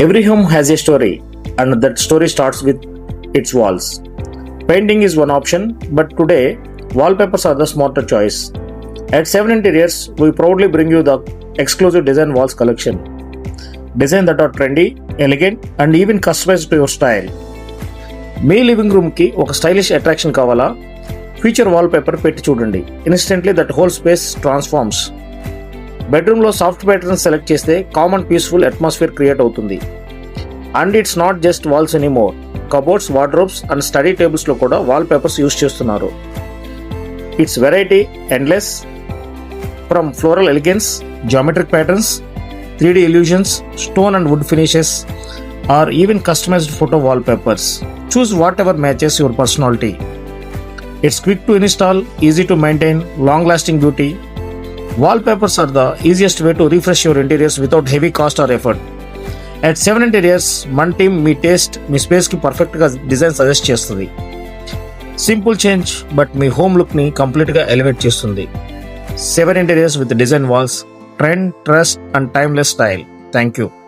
Every home has a story, and that story starts with its walls. Painting is one option, but today, wallpapers are the smarter choice. At 7 Interiors, we proudly bring you the exclusive design walls collection. Designs that are trendy, elegant, and even customized to your style. మీ living రూమ్కి ఒక stylish attraction కావాలా? Feature wallpaper పెట్టి చూడండి. Instantly that whole space transforms. బెడ్రూమ్లో soft pattern select చేస్తే calm and peaceful atmosphere create అవుతుంది. And it's not just walls anymore. Cupboards, wardrobes and study టేబుల్స్లో కూడా వాల్పేపర్స్ యూస్ చేస్తున్నారు. It's variety endless. From floral elegance, geometric patterns, 3D illusions, stone and wood finishes, or even customized photo wallpapers. Choose whatever matches your personality. It's quick to install, easy to maintain, long-lasting beauty. Wallpapers are the easiest way to refresh your interiors without heavy cost or effort. At 7 Interiors, మన team మీ taste, మీ స్పేస్కి పర్ఫెక్ట్గా design suggest చేస్తుంది. Simple change but మీ home లుక్ని కంప్లీట్గా elevate చేస్తుంది. 7 Interiors with design walls, trend, trust and timeless style. Thank you.